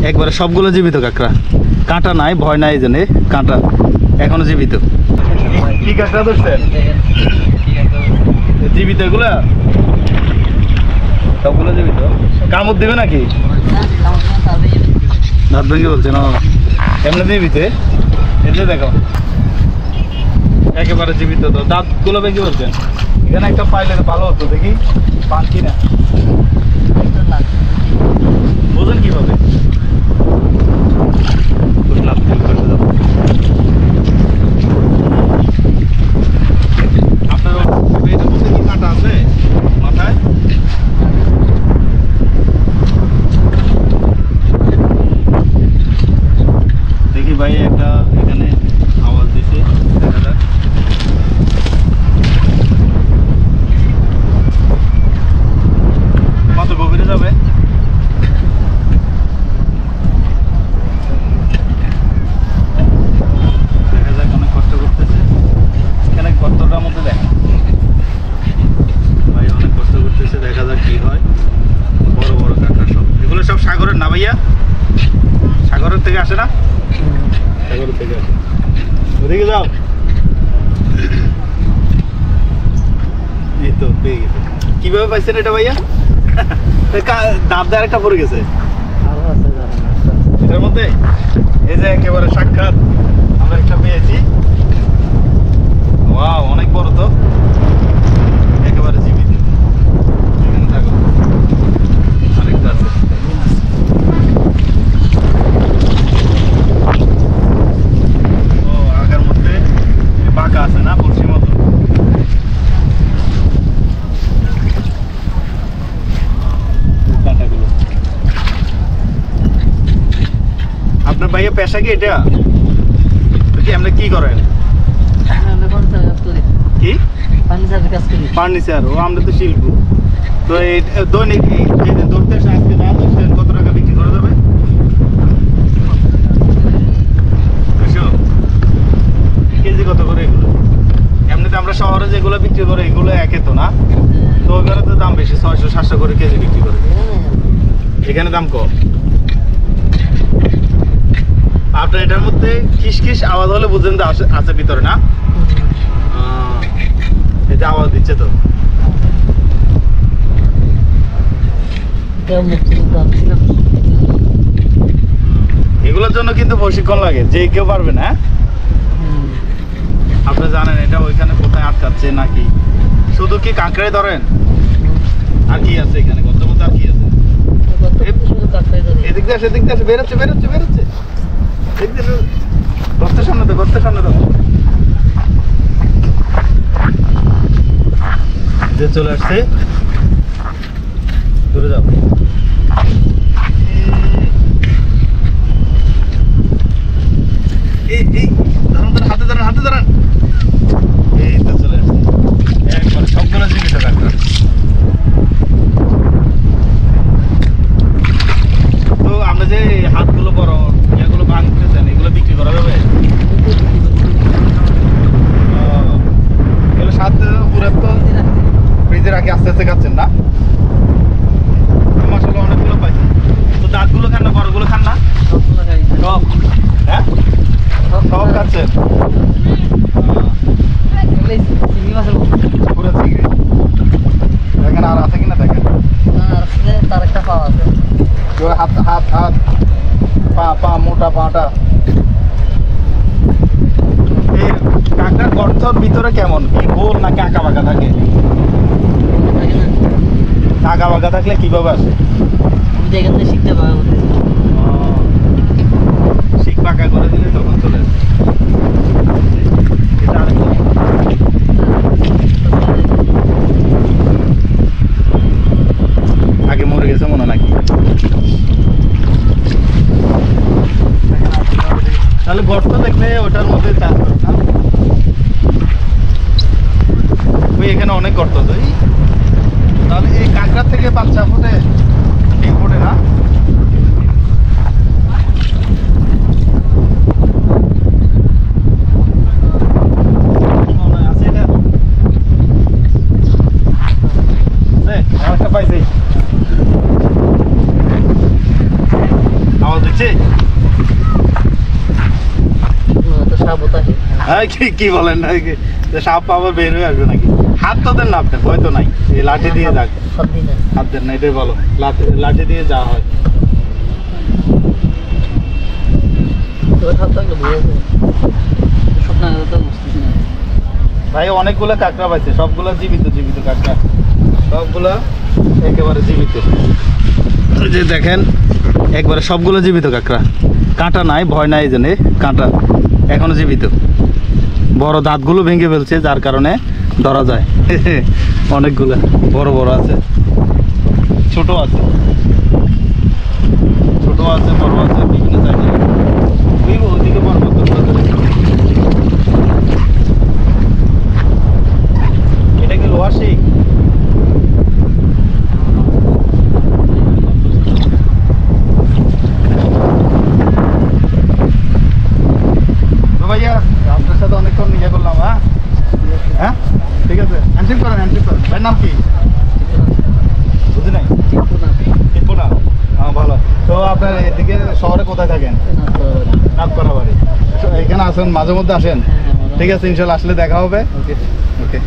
একবারে সবগুলো জীবিত কাঁকড়া, কাঁটা নাই, ভয় নাই, জন্য কাঁটা এখনো জীবিত। কি কাঁকড়া ধরছেন? জীবিত এগুলা সবগুলো জীবিত। কামড় দেবে নাকি? দাঁত ভেঙে বলছেন? এমনি জীবিত, এই যে দেখো একেবারে জীবিত। তো দাঁতগুলো ভেঙে বলছেন? এখানে একটা পাইলে ভালো হতো, দেখি পান কিনা। বোঝেন কিভাবে? আপনার এটার মধ্যে কি কাঁটা আছে মাথায়? দেখি ভাই, একটা এখানে আওয়াজ দিছে, দেখা যাক। কত গভীরে যাবে? দেখা যাক, অনেক কষ্ট করতেছে। এখানে গর্তটার মধ্যে দেখেন ভাই, অনেক কষ্ট করতেছে। দেখা যাক কি হয়। বড় বড় কাঁকড়া সব, এগুলো সব সাগরের না ভাইয়া? সাগরের থেকে আসে না? সাগরের থেকে আসে। ওদিকে যাও। এই তো পেয়ে গেছে। কিভাবে পাইছেন এটা ভাইয়া? দাঁত দিয়ে আরেকটা পড়ে গেছে এটার মধ্যে। এই যে একেবারে সাক্ষাৎ আমরা একটা পেয়েছি। ওয়াও, অনেক বড় তো, একেবারে জীবিত। এখানে থাকো, আরেকটা আছে। ও, আগের মধ্যে বাঁকা আছে না, বলছি মতো। আপনার ভাইয়া পেশা কি এটা? কি আপনি কি করেন? কি ফার্নিচার? ও, আমরা তো শিল্প। তো এই দৈনিক ধরতে আসে, আজকে না ধরছেন কত টাকা বিক্রি করা যাবে? কেজি কত করে এগুলো? এমনিতে আমরা শহরে যেগুলো বিক্রি করে এগুলো একে তো না, তো ওইখানে তো দাম বেশি, 600-700 করে কেজি বিক্রি করে। এখানে দাম কম। আপনার এটার মধ্যে খিসখিস আওয়াজ হলে বুঝলেন তো আছে ভিতরে না? এটা আওয়াজ দিচ্ছে তো। এগুলোর জন্য কিন্তু প্রশিক্ষণ লাগে, যে কেউ পারবে না। আপনি জানেন এটা ওইখানে কোথায় আটকাচ্ছে নাকি? শুধু কি কাঁকড়াই ধরেন? আর কি আছে এখানে? কত মতো আর কি আছে? এদিক দিয়ে আসে, এদিক দিয়ে আসে, বেরোচ্ছে বেরোচ্ছে বেরোচ্ছে। গর্তের সামনে তো, গর্তের সামনে তো যে চলে আসছে। দূরে যাও। হাতে ধরেন, হাতে ধরেন। এই তো চলে আসছে একবার, সবগুলো জীবিত কাঁকড়া। তো আমরা যে হাতগুলো বড় এগুলো ভাঙতেছেন, এগুলো বিক্রি করা যাবে? এগুলো স্বাদ পুরো তো ফ্রিজে রাখি, আস্তে আস্তে খাচ্ছেন না? মাশাআল্লাহ, অনেকগুলো পাইছি। তো দাঁতগুলো খান না, বড়গুলো খান না? সব? হ্যাঁ, সব খাচ্ছেন? পুরো চিংড়ি। দেখেন আর আছে কিনা দেখেন। তার একটা পা আছে, হাত হাত হাত পা পা মোটা পাটা। এই কাঁকড়ার গর্তর ভিতরে কেমন, কি গোল নাকি আঁকা বাঁকা থাকে? আঁকা বাঁকা থাকলে কিভাবে আসে? শিখতে পারবো, শিখ বাঁকা করে দিলে তখন চলে আসে। এটা আরেকটা আগে মরে গেছে মনে নাকি? তাহলে গর্ত দেখলে ওটার মধ্যে চাষ করে না? ওই এখানে অনেক গর্ত তো। তাহলে এই কাঁকড়া থেকে বাচ্চা ফুটে, ডিম ফুটে না? পাইছি, আওয়াজ দিচ্ছে। হ্যাঁ কি বলেন না যে সাপ আবার বের হয়ে আসবে নাকি? হাত তো দেন না আপনি, ভয় তো নাই, এই লাঠি দিয়ে যাক। হাত দেন না, এটাই বলো, লাঠি দিয়ে যা হয়। ভাই অনেকগুলো কাঁকড়া পাইছে, সবগুলো জীবিত জীবিত কাঁকড়া, সবগুলা একেবারে জীবিত। যে দেখেন একবারে সবগুলো জীবিত কাঁকড়া, কাঁটা নাই, ভয় নাই, এই জন্য কাঁটা এখনো জীবিত। বড় দাঁতগুলো ভেঙে ফেলছে যার কারণে ধরা যায়। অনেকগুলো বড় বড় আছে, ছোট আছে, ছোট আছে, বড় আছে, বিভিন্ন জায়গায়। ওইদিকে পর্বত এটা কি লোহার শিক? ভাইয়া আপনার সাথে অনেকক্ষণ ইয়ে করলাম। হ্যাঁ ঠিক আছে, হ্যান্ডশেক করেন, হ্যান্ডশেক করেন। ভাইয়ের নাম কি বুঝি নাই? টিপুনা। হ্যাঁ ভালো। তো আপনার এদিকে শহরে কোথায় থাকেন? নাথপাড়া বাড়ি। এখানে আসেন, মাঝে মধ্যে আসেন। ঠিক আছে, ইনশাল্লাহ আসলে দেখা হবে। ওকে ওকে।